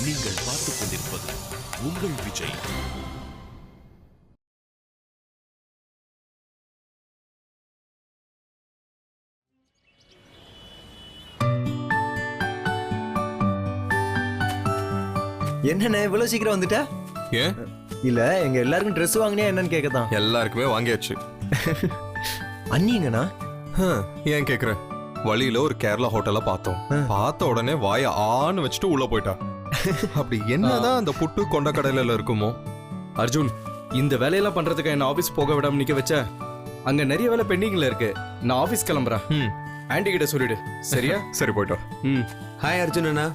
நீங்கள் பார்த்துக் கொண்டிருப்பது உங்கள் விஜய். என்னண்ணே இவ்வளவு சீக்கிரம் வந்துட்ட? ஏன் இல்ல எங்க எல்லாருக்கும் ட்ரெஸ் வாங்கினியா என்னன்னு கேட்கதான். எல்லாருக்குமே வாங்கியாச்சு. அண்ணிங்கண்ணா ஏன் கேக்குற? வழியில ஒரு கேரளா ஹோட்டல பார்த்தோம். பார்த்த உடனே வாய ஆன்னு வச்சுட்டு உள்ள போயிட்டா. அப்படி என்னதான் அந்த புட்டு கொண்ட கடையில இருக்குமோ? அர்ஜுன், இந்த வேலையெல்லாம் பண்றதுக்கு என்ன ஆபீஸ் போக விடாம நிக்க வச்ச. அங்க நிறைய வேலை பெண்டிங்ல இருக்கு. நான் ஆபீஸ் கிளம்புறேன். ஆண்டி கிட்ட சொல்லிடு, சரியா? சரி போயிட்டோ. ஹாய் அர்ஜுன் அண்ணா.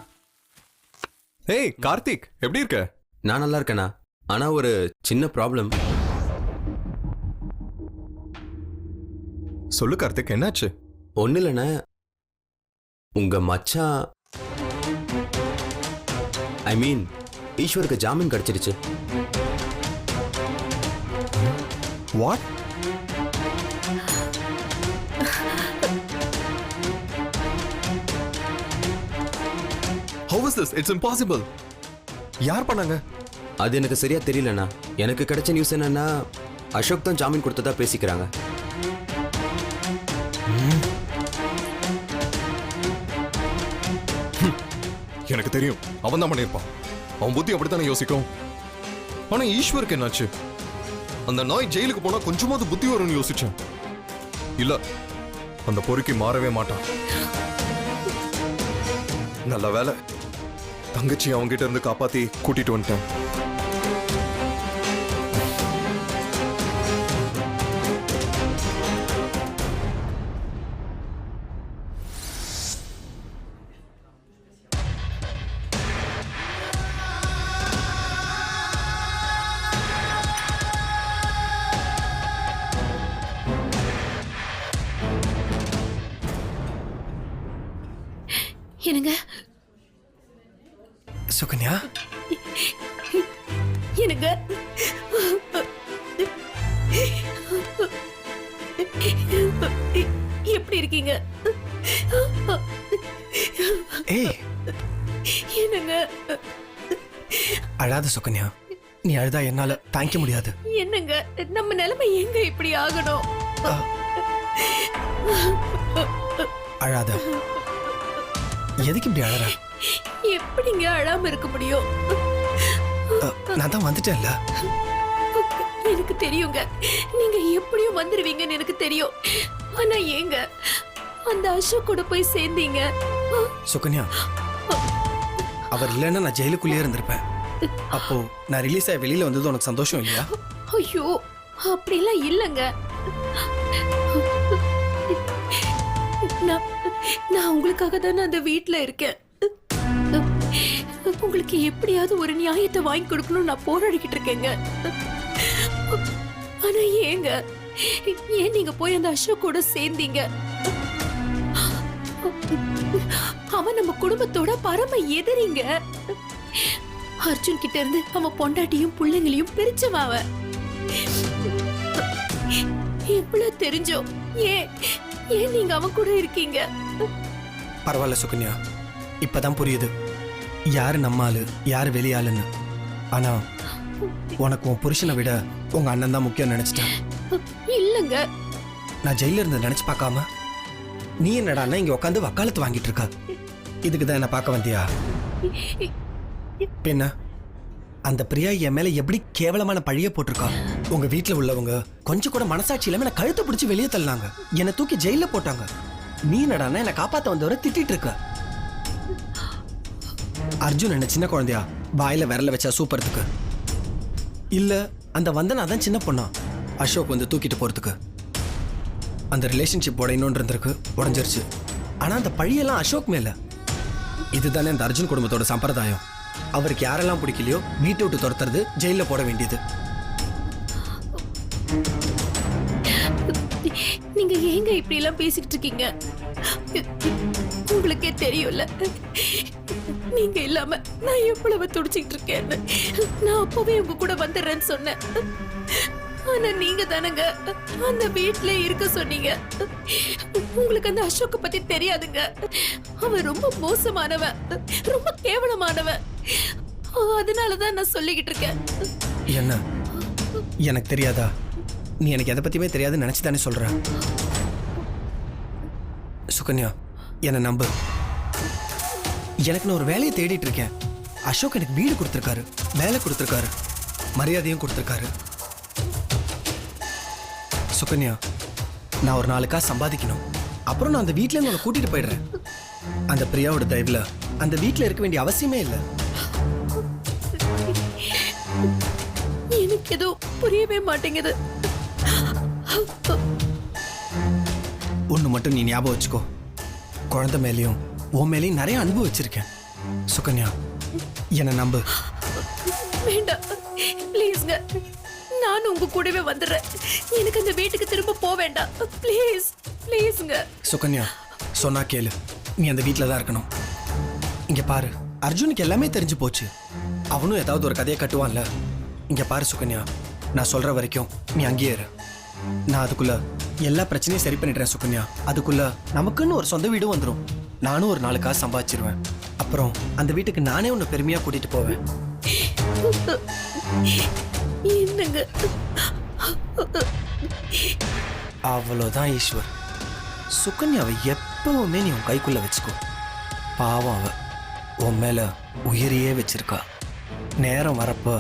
ஏய் கார்த்திக், எப்படி இருக்க? நான் நல்லா இருக்கேண்ணா. ஆனா ஒரு சின்ன ப்ராப்ளம். சொல்லு கார்த்திக், என்னாச்சு? ஒண்ணு இல்லைண்ணா, உங்க மச்சான் ஐ மீன் ஈஸ்வருக்கு ஜாமீன் கிடைச்சிருச்சு. What? How is this? It's impossible. யார் பண்ணாங்க? அது எனக்கு சரியா தெரியலண்ணா. எனக்கு கிடைச்ச நியூஸ் என்னன்னா, அசோக் தான் ஜாமீன் கொடுத்ததா பேசிக்கிறாங்க. எனக்கு தெரியும், அவன் தான் பண்ணிருப்பான். அவன் புத்தி அப்படித்தானே யோசிக்கும். ஆனா ஈஸ்வருக்கு என்னாச்சு? அந்த நாய் ஜெயிலுக்கு போனா கொஞ்சமாவது புத்தி வரும்னு யோசிச்சேன். இல்ல, அந்த பொறுக்கி மாறவே மாட்டான். நல்ல வேலை, தங்கச்சி அவங்க கிட்ட இருந்து காப்பாத்தி கூட்டிட்டு வந்துட்டேன். என்னங்க சுகன்யா, என்னங்க எப்படி இருக்கீங்க? ஏய் என்னங்க அழாத சுகன்யா. நீ அழுதா என்னால தாங்கிக்க முடியாது. என்னங்க நம்ம நிலைமை எங்க இப்படி ஆகணும்? அழாத. எதுக்கு இப்படி அழற? எப்படிங்க அழாம இருக்க முடியும்? நான் தான் வந்துட்டேன்ல. எனக்கு தெரியுங்க, நீங்க எப்படியும் வந்துருவீங்கன்னு எனக்கு தெரியும். ஆனா ஏங்க அந்த அசோக் கூட போய் சேர்ந்தீங்க? சுகன்யா, அவர் இல்லைன்னா நான் ஜெயிலுக்குள்ளேயே இருந்திருப்பேன். அப்போ நான் ரிலீஸ் ஆகி வெளியில வந்தது உனக்கு சந்தோஷம் இல்லையா? ஐயோ, அப்படிலாம் இல்லைங்க. நான் உங்களுக்காக தானே அந்த வீட்டுல இருக்கேன். உங்களுக்கு எப்படியாவது ஒரு நியாயத்தை வாங்கி கொடுக்கணும் நான் போராடிக்கிட்டு இருக்கேங்க. ஆனா ஏங்க, ஏன் நீங்க போய் அந்த அசோக் கூட சேர்ந்தீங்க? அவன் நம்ம குடும்பத்தோட பரம எதிரிங்க. அர்ஜுன் கிட்ட இருந்து அவன் பொண்டாட்டியும் பிள்ளைங்களையும் பிரிச்சவன் அவன். எவ்வளவு தெரிஞ்சோ ஏன் ஏன் நீங்க அவன் கூட இருக்கீங்க? பரவாயில்ல சுகன்யா, இப்பதான் புரியுது யாரு நம்மாளு யாரு வெளியாளுன்னு. ஆனா உனக்கு உன் புருஷனை விட உங்க அண்ணன் தான் முக்கியம் நினைச்சிட்டேன். இல்லங்க, நான் ஜெயில இருந்து நினைச்சு பார்க்காம நீ என்னடா இங்க உட்காந்து வக்காலத்து வாங்கிட்டு இருக்க. இதுக்குதான் என்ன பார்க்க வந்தியா? பின்ன அந்த பிரியா என் மேல எப்படி கேவலமான பழிய போட்டிருக்கா. உங்க வீட்டுல உள்ளவங்க கொஞ்சம் கூட மனசாட்சி இல்லாம என்ன கழுத்தை பிடிச்சி வெளியே தள்ளினாங்க. என்னை தூக்கி ஜெயில போட்டாங்க. நீ என்னடான்னா என்ன காப்பாத்த வந்தவரை திட்டிட்டு இருக்க. அர்ஜுன் என்ன சின்ன குழந்தையா வாயில விரல வச்சா சூப்பறதுக்கு? இல்ல அந்த வந்தனா தான் சின்ன பொண்ணா அசோக் வந்து தூக்கிட்டு போறதுக்கு? அந்த ரிலேஷன்ஷிப் உடையணும்னு இருந்திருக்கு, உடஞ்சிருச்சு. ஆனா அந்த பழியெல்லாம் அசோக் மேல. இதுதானே அந்த அர்ஜுன் குடும்பத்தோட சம்பிரதாயம். அவருக்கு யாரெல்லாம் பிடிக்கலையோ வீட்டை விட்டு துரத்துறது, ஜெயில போட வேண்டியது. நீங்க ஏங்க இப்படி எல்லாம் பேசிக்கிட்டு இருக்கீங்க? உங்களுக்கே தெரியும்ல நீங்க இல்லாம நான் எவ்வளவு துடிச்சுக்கிட்டு இருக்கேன்னு. நான் அப்பவே உங்க கூட வந்துடுறேன்னு சொன்னேன். ஆனா நீங்க தானங்க அந்த வீட்ல இருக்க சொன்னீங்க. உங்களுக்கு அந்த அசோக்க பத்தி தெரியாதுங்க. அவன் ரொம்ப மோசமானவன், ரொம்ப கேவலமானவன். அதனாலதான் நான் சொல்லிக்கிட்டு இருக்கேன். என்ன எனக்கு தெரியாதா? நீ எனக்கு எதை பத்தியுமே தெரியாதுன்னு நினைச்சு தானே சொல்ற. சுகன்யா, என்னை நம்பு. எனக்கு நான் ஒரு வேலையை தேடிட்டு இருக்கேன். அசோக் எனக்கு வீடு கொடுத்துருக்காரு, வேலை கொடுத்துருக்காரு, மரியாதையும் கொடுத்துருக்காரு. சுகன்யா, நான் ஒரு 4 காசு சம்பாதிக்கணும். அப்புறம் நான் அந்த வீட்டில இருந்து உன்னை கூட்டிட்டு போயிடுறேன். அந்த பிரியாவோட தயவுல அந்த வீட்டில் இருக்க வேண்டிய அவசியமே இல்லை. எனக்கு ஏதோ புரியவே மாட்டேங்குது. ஒன்று மட்டும் நீ ஞாபகம் வச்சுக்கோ, குழந்தை மேலேயும் உன் மேலேயும் நிறைய அன்பு வச்சிருக்கேன். சுகன்யா, என்னை நம்பு. வேண்டாம் ப்ளீஸ்ங்க, நானும் உங்க கூடவே வந்துடுறேன். எனக்கு அந்த வீட்டுக்கு திரும்ப போக வேண்டாம். ப்ளீஸ் ப்ளீஸ்ங்க. சுகன்யா, சொன்னா கேளு. நீ அந்த வீட்டில் தான் இருக்கணும். இங்க பாரு, அர்ஜுனுக்கு எல்லாமே தெரிஞ்சு போச்சு. அவனும் ஏதாவது ஒரு கதையை கட்டுவான்ல. இங்க பாரு சுகன்யா, நான் சொல்ற வரைக்கும் நீ அங்கேயே இரு. நான் அதுக்குள்ள எல்லா பிரச்சனையும் சரி பண்ணிடுறேன் சுகன்யா. அதுக்குள்ள நமக்குன்னு ஒரு சொந்த வீடும் வந்துடும். நானும் ஒரு 4 காசு சம்பாதிச்சிருவேன். அப்புறம் அந்த வீட்டுக்கு நானே உன்னை பெருமையா கூட்டிட்டு போவேன். என்னங்க? அவ்வளோதான் ஈஸ்வர். சுகன்யாவை எப்பவுமே நீ உன் கைக்குள்ள வச்சுக்கோ. பாவம், அவ உன் மேல உயிரையே வச்சிருக்கா. நேரம் வரப்ப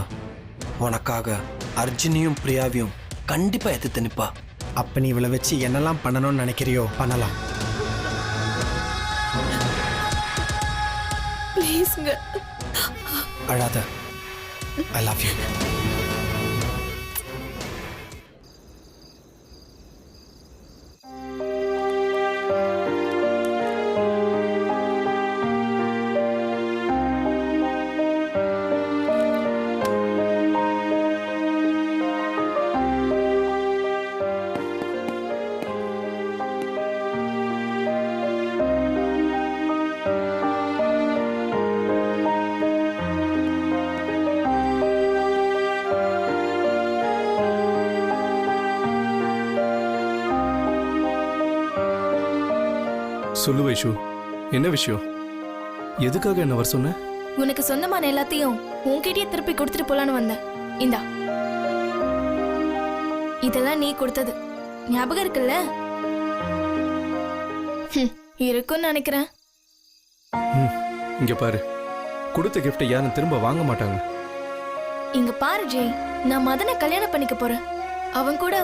உனக்காக அர்ஜுனையும் பிரியாவையும் கண்டிப்பா எதிர்த்து நிப்பா. அப்ப நீ இவளை வச்சு என்னெல்லாம் பண்ணணும்னு நினைக்கிறியோ பண்ணலாம். ப்ளீஸ்ங்க. அழாத. I love you. சொல்லு வைஷு, என்ன விஷயம்? எதுக்காக என்ன வர சொன்ன? உனக்கு சொந்தமான எல்லாத்தையும் உன்கிட்டயே திருப்பி கொடுத்துட்டு போலான்னு வந்தேன். இந்தா, இதெல்லாம் நீ கொடுத்தது ஞாபகம் இருக்குல்ல? இருக்குன்னு நினைக்கிறேன். இங்க பாரு, கொடுத்த கிஃப்டை யாரும் திரும்ப வாங்க மாட்டாங்க. இங்க பாரு ஜெய், நான் மதனை கல்யாணம் பண்ணிக்க போறேன். அவன் கூட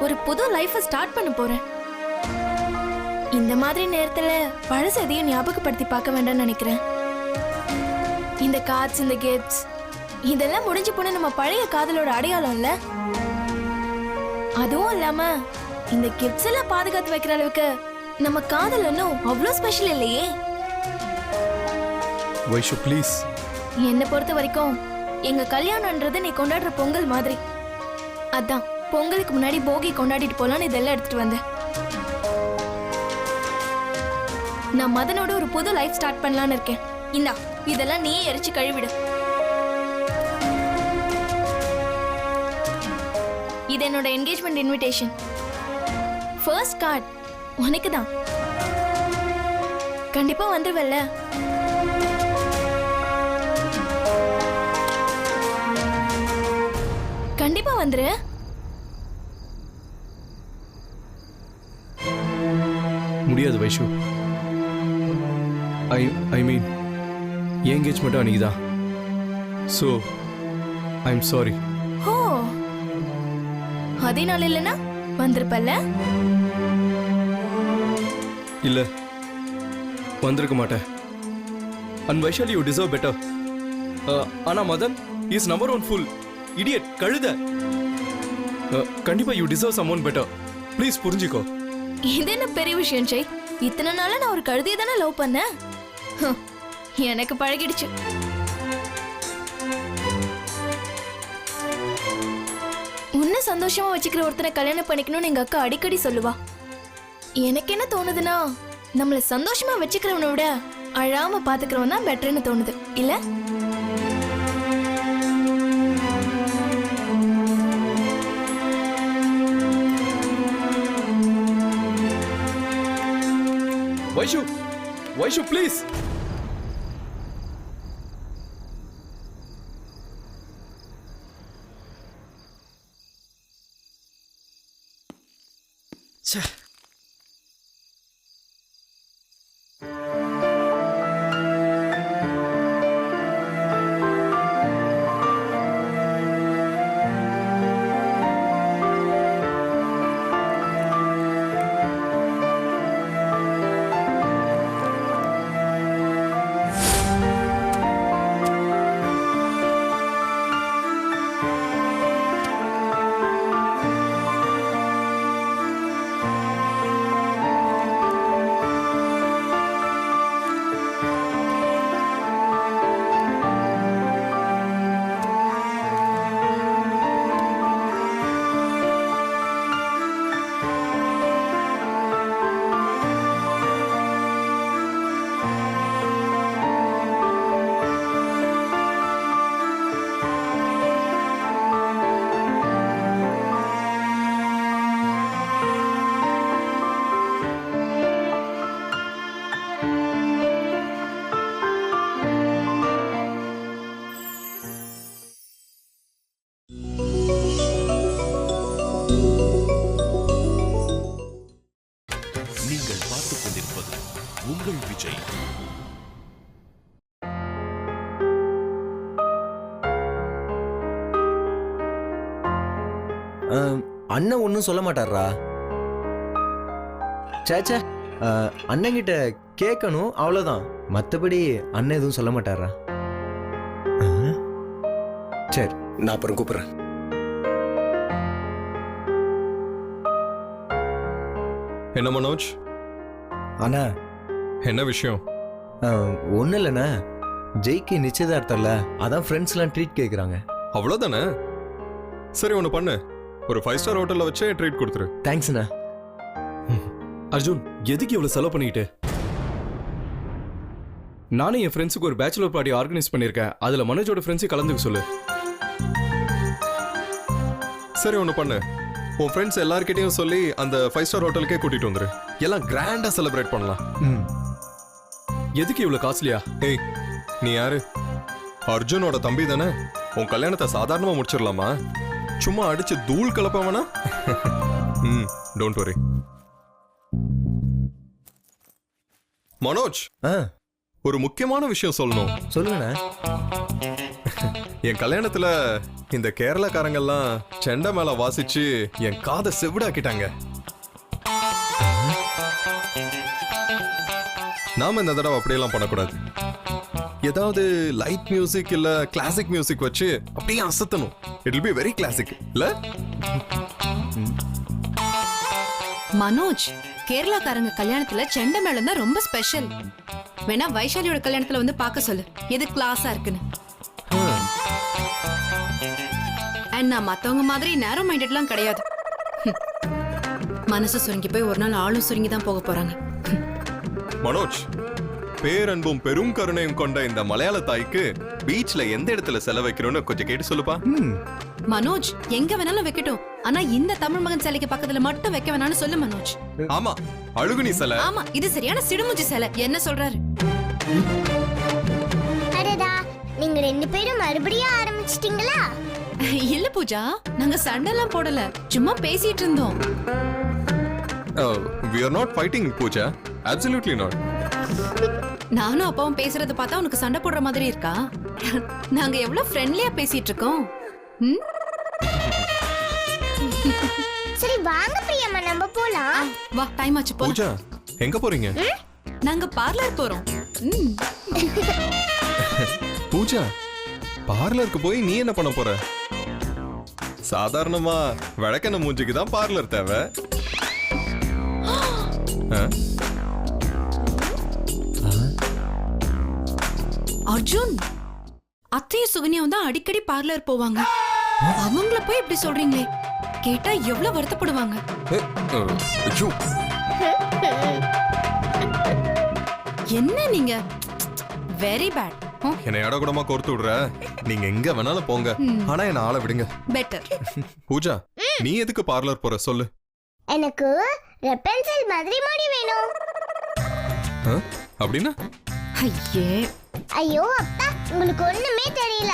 ஒரு புது லைஃபை ஸ்டார்ட் பண்ண போறேன். இந்த மாதிரி நேரத்துல பழச எதையும் ஞாபகப்படுத்தி பார்க்க வேண்டாம்னு நினைக்கிறேன். இந்த கார்ட்ஸ், இந்த கிஃப்ட்ஸ் இதெல்லாம் முடிஞ்சு போன நம்ம பழைய காதலோட அடையாளம் இல்ல? அதுவும் இல்லாம இந்த கிஃப்ட்ஸ் எல்லாம் பாதுகாத்து வைக்கிற அளவுக்கு நம்ம காதல் இன்னும் அவ்வளோ ஸ்பெஷல் இல்லையே. வைஷு ப்ளீஸ். என்னை பொறுத்த வரைக்கும் எங்க கல்யாணம்ன்றது நீ கொண்டாடுற பொங்கல் மாதிரி. அதான் பொங்கலுக்கு முன்னாடி போகி கொண்டாடிட்டு போலான்னு இதெல்லாம் எடுத்துட்டு வந்தேன். நான் மதனோட ஒரு புது லைஃப் ஸ்டார்ட் பண்ணலான்னு இருக்கேன். இந்தா, இதெல்லாம் நீயே எரிச்சு கழுவிடு. இது என்னோட என்கேஜ்மெண்ட் இன்விடேஷன். ஃபர்ஸ்ட் கார்டு உனக்கு தான். கண்டிப்பா வந்துருவல்ல? கண்டிப்பா வந்துரு. முடியாது வைஷு. ஐ மீன் என்கேஜ்மெண்ட் அன்னைக்கு தான். So I am sorry. ஓ, அதே நாள் இல்லைன்னா வந்திருப்பல்ல? இல்ல, வந்திருக்க மாட்டேன். And Vaishali you deserve better. ஆனா Madan is number 1 full idiot, கழுத. கண்டிப்பா you deserve someone better. Please புரிஞ்சுக்கோ. இது என்ன பெரிய விஷயம் ஜெய்? இத்தனை நாளா நான் ஒரு கழுதையை தானே லவ் பண்ணேன். எனக்கு பழகிடுச்சு. உன்னை சந்தோஷமா வச்சுக்கிற ஒருத்தனை கல்யாணம் பண்ணிக்கணும்னு எங்க அக்கா அடிக்கடி சொல்லுவா. எனக்கு என்ன தோணுதுன்னா, நம்மள சந்தோஷமா வச்சுக்கிறவனை விட அழாம பாத்துக்கிறவன் தான் பெட்டர்னு தோணுது இல்ல? வைஷு ப்ளீஸ். ச்சே. நீங்கள் பார்த்துக் கொண்டிருப்பது உங்கள் விஜய். அண்ணன் ஒன்றும் சொல்ல மாட்டாரா? சேச்சே, அண்ணங்கிட்ட கேட்கணும் அவ்வளோதான். மற்றபடி அண்ணன் எதுவும் சொல்ல மாட்டாரா? சரி, நான் அப்புறம் கூப்பிடுறேன். என்ன மனோஜ், அண்ணா என்ன விஷயம்? ஒன்றும் இல்லைண்ணா, ஜெய்க்கு நிச்சயதார்த்தம்ல, அதான் ஃப்ரெண்ட்ஸ்லாம் ட்ரீட் கேட்குறாங்க. அவ்வளோதானே? சரி ஒன்று பண்ணு, ஒரு 5 ஸ்டார் ஹோட்டலில் வச்சே ட்ரீட் கொடுத்துரு. தேங்க்ஸ்ண்ணா. அர்ஜுன், எதுக்கு இவ்வளவு செலவு பண்ணிக்கிட்டு? நானே என் ஃப்ரெண்ட்ஸுக்கு ஒரு பேச்சுலர் பார்ட்டி ஆர்கனைஸ் பண்ணியிருக்கேன். அதுல மனோஜோட ஃப்ரெண்ட்ஸை கலந்துக்க சொல்லு. சரி ஒன்று பண்ணு, உன் ஃப்ரெண்ட்ஸ் எல்லார்கிட்டையும் சொல்லி அந்த 5 ஸ்டார் ஹோட்டலுக்கே கூட்டிட்டு வந்துரு. எல்லாம் கிராண்டா செலிப்ரேட் பண்ணலாம். எதுக்கு இவ்வளவு காஸ்ட்லியா? ஏய், நீ யாரு? அர்ஜுனோட தம்பி தானே? உன் கல்யாணத்தை சாதாரணமா முடிச்சிடலாமா? சும்மா அடிச்சு தூள் கலப்பவனா? Don't worry. மனோஜ், ஒரு முக்கியமான விஷயம் சொல்லணும். சொல்லுங்கண்ணா. என் கல்யாணத்துல இந்த கேரளக்காரங்கெல்லாம் செண்டை மேல வாசிச்சு என் காதை செவிடாக்கிட்டாங்க. நாம இந்த தடவை அப்படியெல்லாம் பண்ணக்கூடாது. ஏதாவது லைட் மியூசிக் இல்ல கிளாசிக் மியூசிக் வச்சு அப்படியே அசத்தணும். It will be very classic இல்ல? மனோஜ், கேரளாக்காரங்க கல்யாணத்துல செண்டை மேளம் தான் ரொம்ப ஸ்பெஷல். வேணா வைஷாலியோட கல்யாணத்துல வந்து பார்க்க சொல்லு, எது கிளாஸா இருக்குன்னு. அண்ட் நான் மத்தவங்க மாதிரி நேரோ மைண்டட்லாம் கிடையாது. மனசு சுருங்கி போய் ஒரு நாள் ஆளும் சுருங்கி தான் போக போறாங்க. மனோஜ், பேரன்பும் பெரும் கருணையும் கொண்ட இந்த மலையாள தாய்க்கு பீச்ல எந்த இடத்துல செலவைக்கிறோன்னு கொஞ்சம் கேட்டு சொல்லுப்பா. மனோஜ், எங்க வேணாலும் வைக்கட்டும், ஆனா இந்த தமிழ் மகன் சிலைக்கு பக்கத்துல மட்டும் வைக்க வேணாம்னு சொல்லு மனோஜ். ஆமா, அழுகுனி சிலை. ஆமா, இது சரியான சிடுமுஞ்சி சிலை. என்ன சொல்றாரு? அடடா, நீங்க 2 பேரும் மறுபடியும் ஆரம்பிச்சிட்டீங்களா? இல்ல பூஜா, நாங்க சண்டைலாம் போடல, சும்மா பேசிட்டு இருந்தோம். We are not fighting, Pooja. Absolutely not. நானும் அப்பாவும் பேசுறத பார்த்தா உனக்கு சண்டை போடுற மாதிரி இருக்கா? நாங்க எவ்வளவு ஃப்ரெண்ட்லியா பேசிட்டு இருக்கோம். சரி வாங்க பிரியம்மா, நம்ம போலாம். வா, டைம் ஆச்சு போலாம். பூஜா, எங்க போறீங்க? நாங்க பார்லர் போறோம். பூஜா, பார்லருக்கு போய் நீ என்ன பண்ண போற? சாதாரணமா வழக்கன மூஞ்சிக்கு தான் பார்லர் தேவை. அர்ஜுன், அத்தையும் சுகன்யாவும் தான் அடிக்கடி பார்லர் போவாங்க. அவங்கள போய் இப்படி சொல்றீங்களே, கேட்டா எவ்வளவு வருத்தப்படுவாங்க. என்ன நீங்க வெரி பேட். என்னை இடகுடமா கோர்த்து விடுற. நீங்க எங்க வேணாலும் போங்க, ஆனா என்ன ஆள விடுங்க. பெட்டர். பூஜா, நீ எதுக்கு பார்லர் போற சொல்லு? எனக்கு ரெப்பென்சில் மாதிரி முடி வேணும். அப்படின்னா ஐயே ஐயோ அப்பா உங்களுக்கு ஒண்ணுமே தெரியல.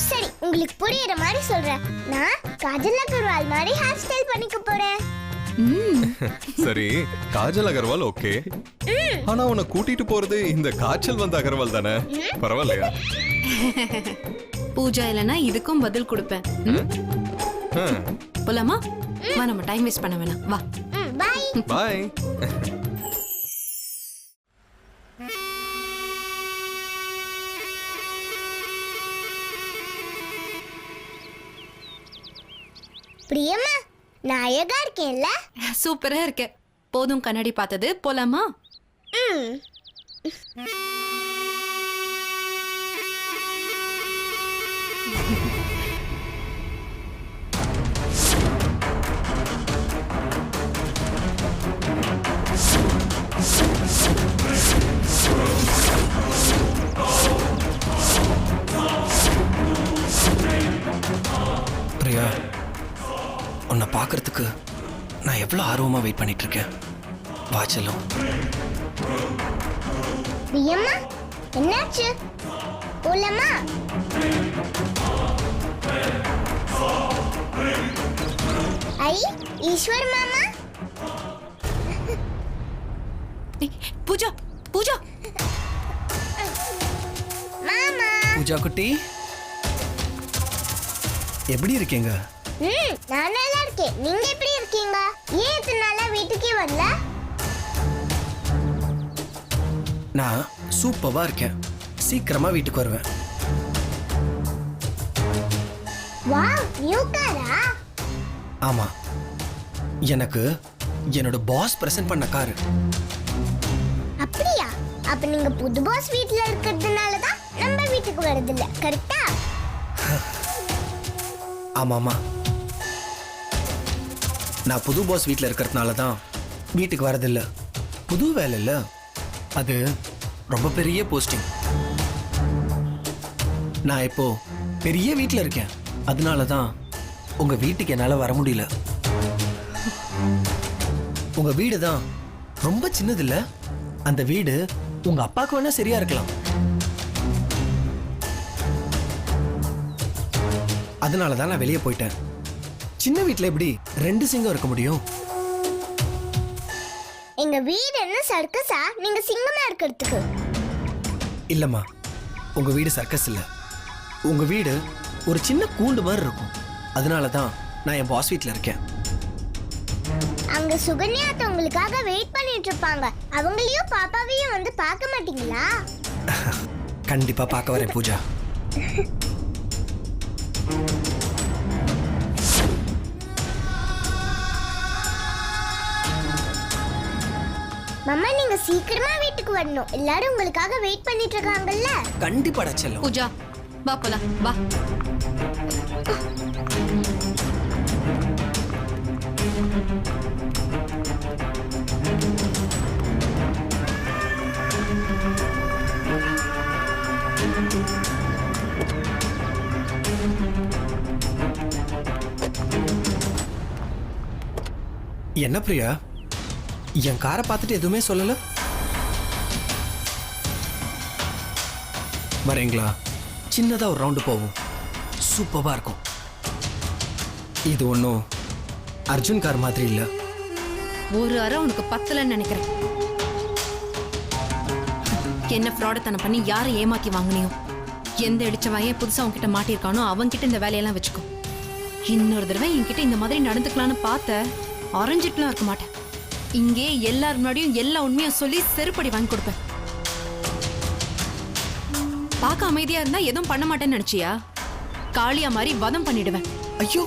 சரி உங்களுக்கு புரியுற மாதிரி சொல்றேன். நான் காஜல் அகர்வால் மாதிரி ஹேர் ஸ்டைல் பண்ணிக்க போறேன். சரி காஜல் அகர்வால் ஓகே, ஆனா உன்னை கூட்டிட்டு போறது இந்த காய்ச்சல் வந்த அகர்வால் தானே, பரவாயில்லையா? பூஜா இல்லனா இதுக்கும் பதில் கொடுப்பேன். போலாமா? வா, நம்ம டைம் வேஸ்ட் பண்ண வேணாம், வா. By by. பிரியம்மா நான் அழகா இருக்கேன்ல? சூப்பரா இருக்க. போதும் கண்ணாடி பார்த்தது, போலாமா? பிரியா, உன்னை பார்க்கறதுக்கு நான் எவ்வளோ ஆர்வமாக வெயிட் பண்ணிட்டு இருக்கேன். வா செல்லம். பிரியம்மா என்னாச்சு? போலாமா? ஐ ஈஸ்வர் மாமா. பூஜா, பூஜா. மாமா பூஜா குட்டி, எப்படி இருக்கீங்க? நான் நல்லா இருக்கேன். நீங்க எப்படி இருக்கீங்க? ஏன் இத்தனை நாளா வீட்டுக்கே வரல? நான் சூப்பராக இருக்கேன். சீக்கிரமா வீட்டுக்கு வருவேன். வாவ், நியூ காரா? ஆமா, எனக்கு என்னோட பாஸ் பிரசன்ட் பண்ண காரு. அப்படியா? அப்ப நீங்க புது பாஸ் வீட்ல இருக்கிறதுனால தான் நம்ம வீட்டுக்கு வரது இல்ல, கரெக்ட்டா? ஆமாமா, நான் புது பாஸ் வீட்டில் இருக்கிறதுனால தான் வீட்டுக்கு வரதில்ல. புது வேலை இல்லை, அது ரொம்ப பெரிய போஸ்டிங். நான் இப்போ பெரிய வீட்டில் இருக்கேன், அதனால தான் உங்க வீட்டுக்கு என்னால் வர முடியல. உங்க வீடு தான் ரொம்ப சின்னது இல்ல? அந்த வீடு உங்க அப்பாவுக்கு வேணா சரியா இருக்கலாம். அதனால தான் நான் வெளியே போயிட்டேன். சின்ன வீட்டில் எப்படி 2 சிங்கம் இருக்க முடியும்? எங்க வீடு என்ன சர்க்கஸா? நீங்க சிங்கமா இருக்கிறதுக்கு? இல்லம்மா, உங்க வீடு சர்க்கஸ் இல்ல. உங்க வீடு ஒரு சின்ன கூண்டு மாதிரி இருக்கும். அதனால தான் நான் என் பாஸ் வீட்டில் இருக்கேன். அங்க சுகன்யா உங்களுக்காக வெயிட் பண்ணிட்டு இருப்பாங்க. அவங்களையும் பாப்பாவையும் வந்து பார்க்க மாட்டீங்களா? கண்டிப்பா பார்க்க வரேன் பூஜா. மாமா நீங்க சீக்கிரமா வீட்டுக்கு வரணும். எல்லாரும் உங்களுக்காக வெயிட் பண்ணிட்டு இருக்காங்கல்ல. கண்டிப்பாடா செல்லம். பூஜா, வா போலாம், வா. என்ன பிரியா, என் காரை பார்த்துட்டு எதுவுமே சொல்லல? வரீங்களா? சின்னதா ஒரு ரவுண்டு போவோம். சூப்பரா இருக்கும். இது ஒன்றும் அர்ஜுன் கார் மாதிரி இல்ல. ஒரு அரை உனக்கு பத்தலன்னு நினைக்கிறேன். என்ன ஃப்ராடத்தனம் பண்ணி யாரை ஏமாத்தி வாங்கினியோ, எந்த இடிச்சவன் புதுசா உன்கிட்ட மாட்டிருக்கானோ அவன்கிட்ட இந்த வேலையெல்லாம் வச்சுக்கோ. இன்னொரு தடவை என்கிட்ட இந்த மாதிரி நடந்துக்கலான்னு பார்த்த அரைஞ்சிட்டுலாம் இருக்க மாட்டேன். இங்கே எல்லார் முன்னாடியும் எல்லா உண்மையும் சொல்லி செருப்படி வாங்கி கொடுப்பேன். பார்க்க அமைதியா இருந்தா எதுவும் பண்ண மாட்டேன்னு நினைச்சியா? காளியா மாதிரி வதம் பண்ணிடுவேன். ஐயோ,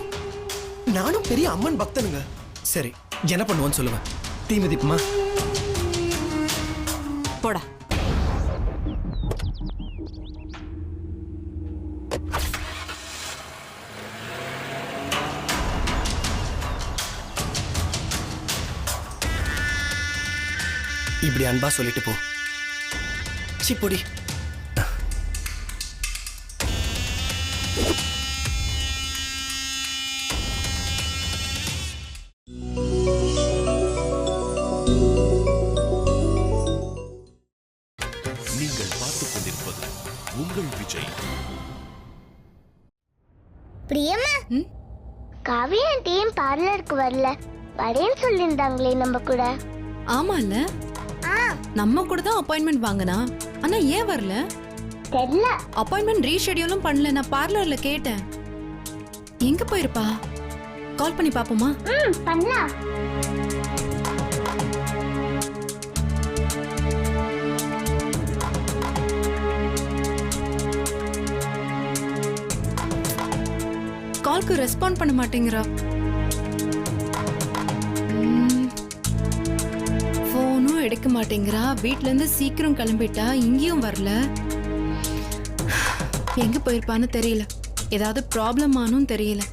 நானும் பெரிய அம்மன் பக்தனுங்க. சரி, என்ன பண்ணுவோன்னு சொல்லுவேன். தீ மிதிப்புமா? போடா. இப்படி அன்பா சொல்லிட்டு போ. சி பொடி. நீங்கள் பார்த்துக் கொண்டிருப்பது உங்கள் விஜய். பிரியமா காவியா டீம் பார்லருக்கு வரல, வரேன்னு சொல்லியிருந்தாங்களே நம்ம கூட. ஆமால, நம்ம கூட தான் அப்பாயின்மெண்ட் வாங்கினா. ஆனா ஏன் வரல தெரியல. அப்பாயின்மெண்ட் ரீஷெடியூலும் பண்ணல. நான் பார்லர்ல கேட்டேன். எங்க போயிருப்பா? கால் பண்ணி பாப்போமா? பண்ணலாம். கால்க்கு ரெஸ்பாண்ட் பண்ண மாட்டேங்கிறா. போனும் எடுக்க மாட்டேங்கிறா. வீட்ல இருந்து சீக்கிரம் கிளம்பிட்டா, இங்கேயும் வரல. எங்க போயிருப்பான்னு தெரியல. ஏதாவது ப்ராப்ளம் ஆனும் தெரியல.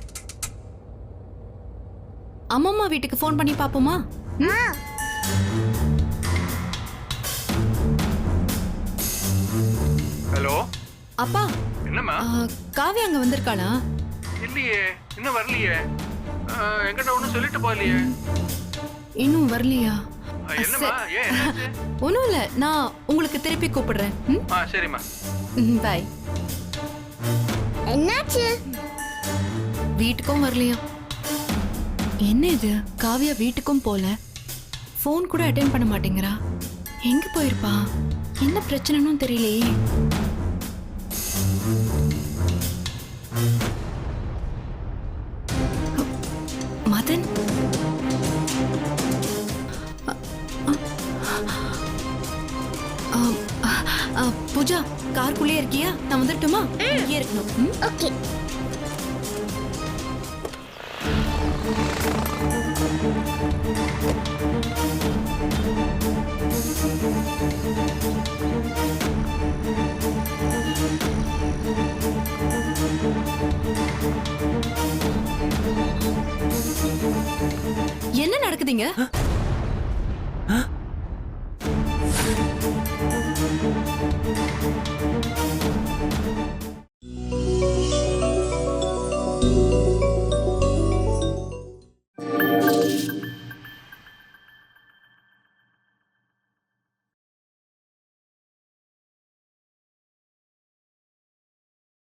அம்மம்மா வீட்டுக்கு ஃபோன் பண்ணி பாப்போமா? ஹலோ அப்பா, என்னம்மா? காவியா அங்க வந்திருக்காளா? இல்லையே, இன்னும் வரலையே. என்கிட்ட ஒன்றும் சொல்லிட்டு போகலையே. இன்னும் வரலையா? என்னம்மா, ஏன் என்னாச்சு? ஒன்றும் இல்லை, நான் உங்களுக்கு திருப்பி கூப்பிடுறேன். சரிம்மா. பாய். என்னாச்சு? வீட்டுக்கும் வரலையா? என்ன இது, காவியா வீட்டுக்கும் போல, ஃபோன் கூட அட்டென்ட் பண்ண மாட்டேங்கிறா. எங்க போயிருப்பா? என்ன பிரச்சனைன்னு தெரியலையே. மதன், பூஜா, காருக்குள்ளே இருக்கியா? நான் வந்துட்டுமா? இங்கே இருக்கணும். ஓகே. என்ன நடக்குதுங்க?